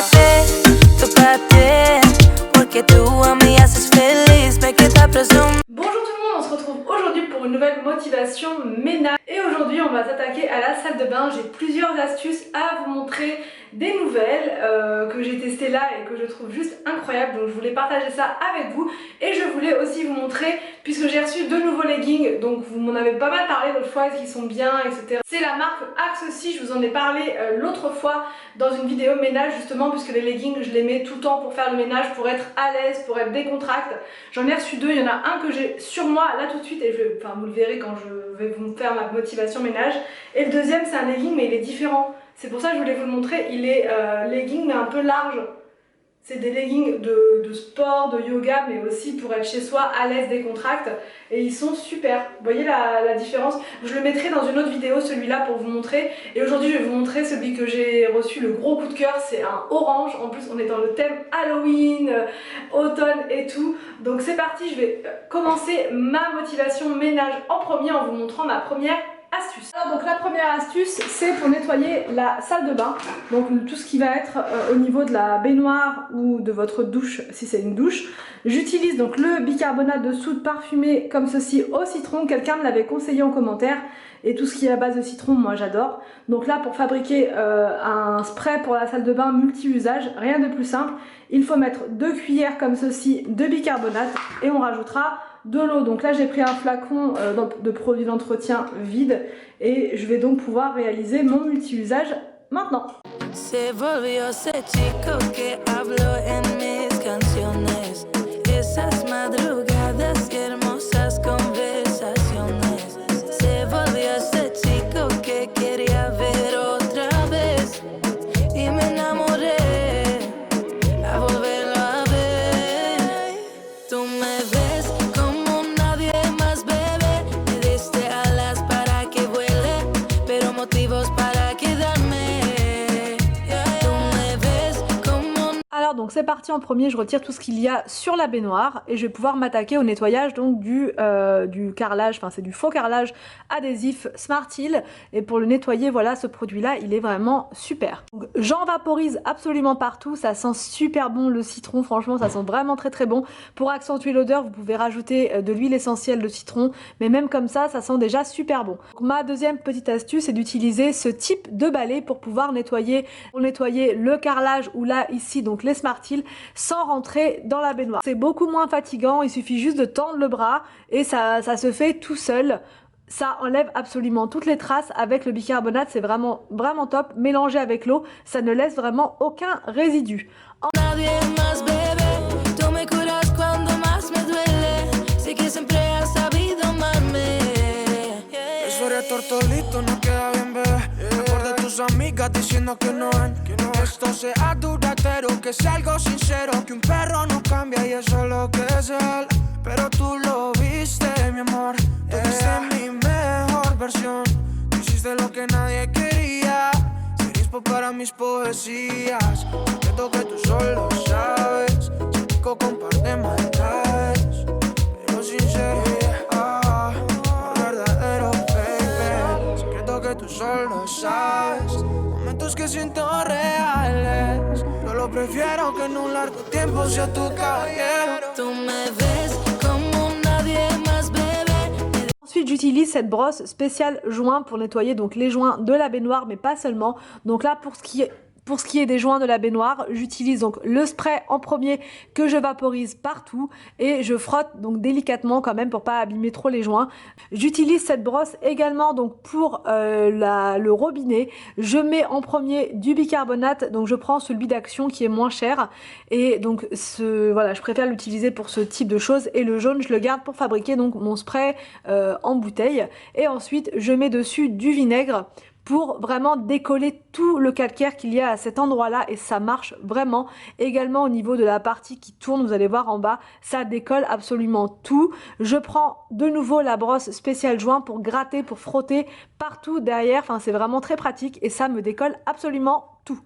bebé, tócate, porque tú a mí haces feliz, me quita presión. Bonjour tout le monde, on se retrouve aujourd'hui pour une nouvelle motivation ménage. Et aujourd'hui on va s'attaquer à la salle de bain. J'ai plusieurs astuces à vous montrer, des nouvelles que j'ai testées là et que je trouve juste incroyables. Donc je voulais partager ça avec vous. Et je voulais aussi vous montrer, puisque j'ai reçu de nouveaux leggings, donc vous m'en avez pas mal parlé l'autre fois, est-ce qu'ils sont bien, etc. C'est la marque Axe aussi, je vous en ai parlé l'autre fois dans une vidéo ménage justement, puisque les leggings je les mets tout le temps pour faire le ménage, pour être à l'aise, pour être décontracte. J'en ai reçu deux, il y en a un que j'ai sur moi là tout de suite et vous le verrez quand je vais vous faire ma motivation ménage. Et le deuxième c'est un legging mais il est différent. C'est pour ça que je voulais vous le montrer, il est legging mais un peu large. C'est des leggings de sport, de yoga, mais aussi pour être chez soi à l'aise, décontracte. Et ils sont super. Vous voyez la différence? Je le mettrai dans une autre vidéo, celui-là, pour vous montrer. Et aujourd'hui, je vais vous montrer celui que j'ai reçu, le gros coup de cœur. C'est un orange. En plus, on est dans le thème Halloween, automne et tout. Donc c'est parti, je vais commencer ma motivation ménage en premier en vous montrant ma première astuce. Alors donc la première astuce c'est pour nettoyer la salle de bain, donc tout ce qui va être au niveau de la baignoire ou de votre douche si c'est une douche. J'utilise donc le bicarbonate de soude parfumé comme ceci au citron, quelqu'un me l'avait conseillé en commentaire et tout ce qui est à base de citron moi j'adore. Donc là pour fabriquer un spray pour la salle de bain multi-usage, rien de plus simple, il faut mettre 2 cuillères comme ceci de bicarbonate et on rajoutera de l'eau. Donc là j'ai pris un flacon de produit d'entretien vide et je vais donc pouvoir réaliser mon multi-usage maintenant. Se volvió ese chico que habló en mis canciones, esas madrugadas y hermosas conversaciones. Se volvió ese chico que quería ver otra vez y me enamoré a volverlo a ver. Tú me ves como nadie más, bebé, me diste alas para que vuele, pero motivos para quedarme. Alors donc c'est parti, en premier je retire tout ce qu'il y a sur la baignoire et je vais pouvoir m'attaquer au nettoyage donc du carrelage, enfin c'est du faux carrelage adhésif Smartil, et pour le nettoyer voilà, ce produit là il est vraiment super. J'en vaporise absolument partout, ça sent super bon le citron, franchement ça sent vraiment très bon. Pour accentuer l'odeur vous pouvez rajouter de l'huile essentielle de citron, mais même comme ça sent déjà super bon. Donc, ma deuxième petite astuce c'est d'utiliser ce type de balai pour pouvoir nettoyer le carrelage ou là ici donc les Smartil sans rentrer dans la baignoire. C'est beaucoup moins fatigant, il suffit juste de tendre le bras et ça se fait tout seul. Ça enlève absolument toutes les traces avec le bicarbonate, c'est vraiment top. Mélangé avec l'eau, ça ne laisse vraiment aucun résidu. Amigas diciendo que no ven, que esto sea duradero, que sea algo sincero, que un perro no cambia y eso es lo que es él. Pero tú lo viste, mi amor, tú viste mi mejor versión. Tú hiciste lo que nadie quería, ser inspo para mis poesías. Siento que tú solo sabes, chico comparte maldades, pero sincero, verdadero, baby. Secreto que tú solo sabes. Momentos que siento reales. Yo lo prefiero que en un largo tiempo sea tu caballero. Tú me ves como nadie más, bébé. Ensuite j'utilise cette brosse spéciale joint pour nettoyer donc les joints de la baignoire mais pas seulement. Donc là pour ce qui est des joints de la baignoire, j'utilise donc le spray en premier que je vaporise partout et je frotte donc délicatement quand même pour pas abîmer trop les joints. J'utilise cette brosse également donc pour le robinet. Je mets en premier du bicarbonate, donc je prends celui d'Action qui est moins cher et donc voilà, je préfère l'utiliser pour ce type de choses, et le jaune je le garde pour fabriquer donc mon spray en bouteille. Et ensuite je mets dessus du vinaigre pour vraiment décoller tout le calcaire qu'il y a à cet endroit-là, et ça marche vraiment. Également au niveau de la partie qui tourne, vous allez voir en bas, ça décolle absolument tout. Je prends de nouveau la brosse spéciale joint pour gratter, pour frotter partout derrière, enfin c'est vraiment très pratique et ça me décolle absolument tout.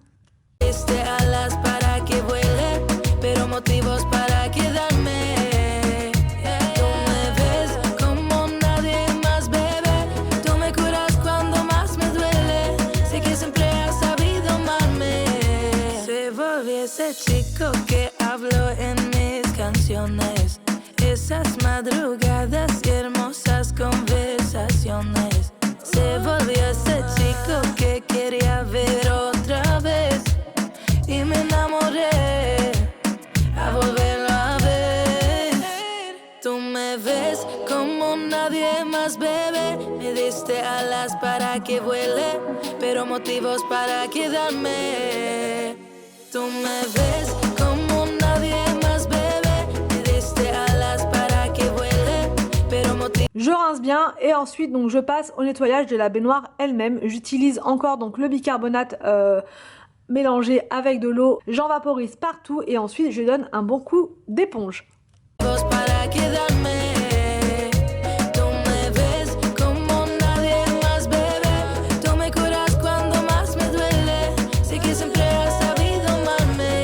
Se va volví ese chico que habló en mis canciones. Esas madrugadas y hermosas conversaciones. Se volvió ese chico que quería ver otra vez. Y me enamoré a volverlo a ver. Tú me ves como nadie más, bebé. Me diste alas para que vuele, pero motivos para quedarme. Tú me ves como nadie más, bebé. Me diste alas para que vuele, pero motivos. Je rince bien et ensuite donc je passe au nettoyage de la baignoire elle-même. J'utilise encore donc le bicarbonate mélangé avec de l'eau. J'en vaporise partout et ensuite je donne un bon coup d'éponge. Para quedarme. Tú me ves como nadie más, bebé. Tú me curas cuando más me duele. Sé que siempre has sabido amarme.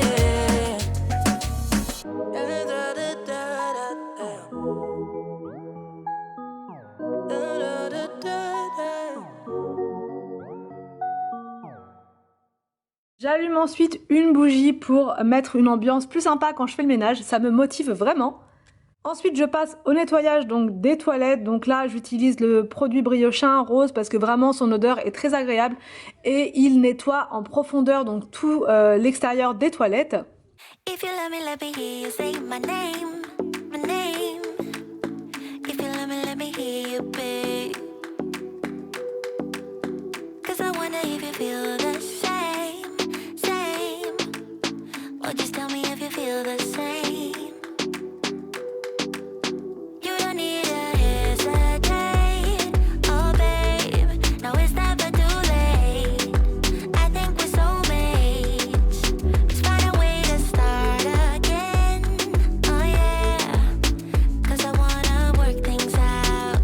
J'allume ensuite une bougie pour mettre une ambiance plus sympa quand je fais le ménage, ça me motive vraiment. Ensuite je passe au nettoyage donc des toilettes, donc là j'utilise le produit Briochin rose parce que vraiment son odeur est très agréable et il nettoie en profondeur donc tout l'extérieur des toilettes. If you love me, let me hear you say my name, my name. If you love me, let me hear you, babe. 'Cause I wonder if you feel the same, same. Or just tell me if you feel the same. You don't need to hesitate, oh babe. No, it's never too late. I think we're soulmates. Let's find a way to start again, oh yeah. 'Cause I wanna work things out,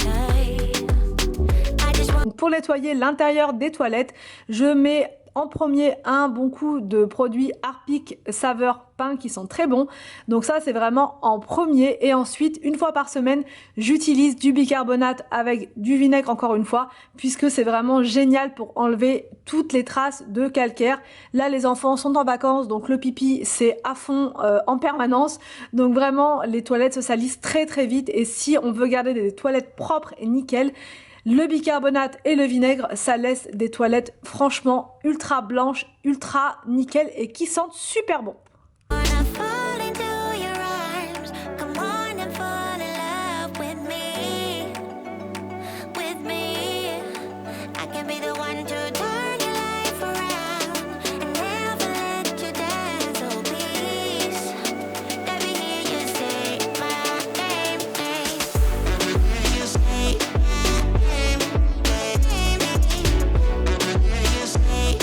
yeah. I just want. Pour nettoyer l'intérieur des toilettes, je mets en premier un bon coup de produits Harpic saveur pain qui sont très bons. Donc ça c'est vraiment en premier et ensuite une fois par semaine j'utilise du bicarbonate avec du vinaigre encore une fois puisque c'est vraiment génial pour enlever toutes les traces de calcaire. Là les enfants sont en vacances donc le pipi c'est à fond en permanence. Donc vraiment les toilettes se salissent très très vite et si on veut garder des toilettes propres et nickel, le bicarbonate et le vinaigre, ça laisse des toilettes franchement ultra blanches, ultra nickel et qui sentent super bon. Wanna fall into your arms, come on and fall in love with me, with me. I can be the one to turn your life around and never let you down, so please, let me hear you say my name, let me hear you say my name, let me hear you say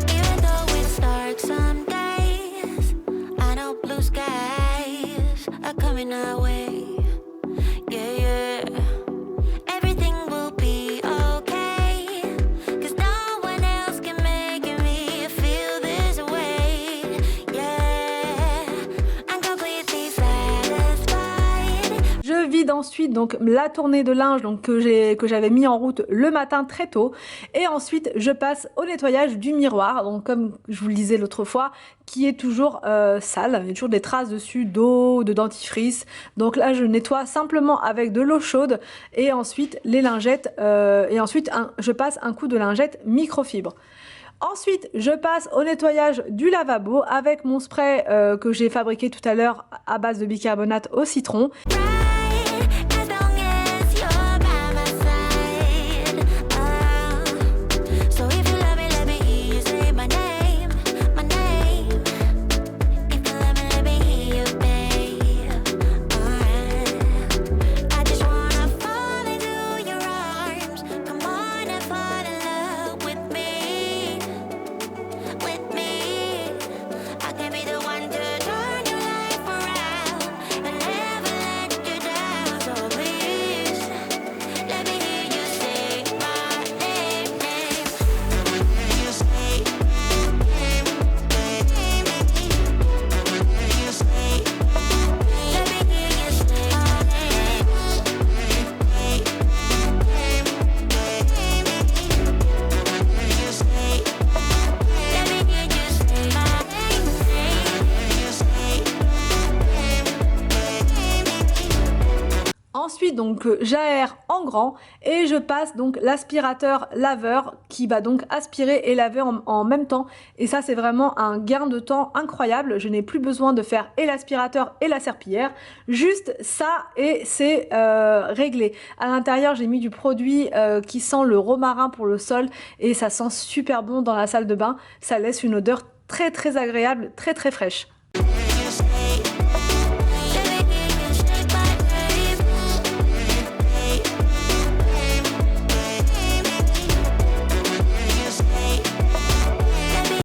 even though it's dark some days, I know blue skies are coming our way. Yeah, yeah. Everything will be okay, 'cause no one else can make me feel this way. Yeah, I'm completely satisfied. Je vide ensuite donc la tournée de linge donc que j'avais mis en route le matin très tôt et ensuite je passe au nettoyage du miroir donc comme je vous le disais l'autre fois qui est toujours sale, il y a toujours des traces dessus d'eau, de dentifrice, donc là je nettoie simplement avec de l'eau chaude et ensuite les lingettes et ensuite je passe un coup de lingette microfibre. Ensuite, je passe au nettoyage du lavabo avec mon spray que j'ai fabriqué tout à l'heure à base de bicarbonate au citron. As long as you're by my side, so if you love me, let me hear you say my name, my name. If you love me, let me hear you, babe. Alright. I just wanna fall into your arms, come on and fall in love with me, with me. I can be the one to turn your life around and never let you down. Ensuite donc j'aère en grand et je passe donc l'aspirateur laveur qui va donc aspirer et laver en même temps, et ça c'est vraiment un gain de temps incroyable. Je n'ai plus besoin de faire et l'aspirateur et la serpillière, juste ça et c'est réglé. À l'intérieur j'ai mis du produit qui sent le romarin pour le sol et ça sent super bon dans la salle de bain, ça laisse une odeur très très agréable, très très fraîche.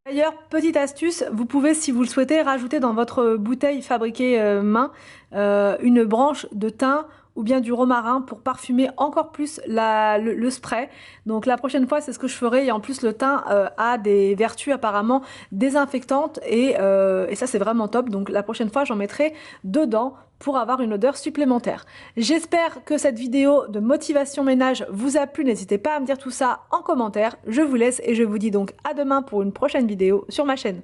D'ailleurs, petite astuce, vous pouvez, si vous le souhaitez, rajouter dans votre bouteille fabriquée main une branche de thym ou bien du romarin pour parfumer encore plus le spray. Donc la prochaine fois, c'est ce que je ferai. Et en plus, le thym a des vertus apparemment désinfectantes et ça, c'est vraiment top. Donc la prochaine fois, j'en mettrai dedans pour avoir une odeur supplémentaire. J'espère que cette vidéo de motivation ménage vous a plu. N'hésitez pas à me dire tout ça en commentaire. Je vous laisse et je vous dis donc à demain pour une prochaine vidéo sur ma chaîne.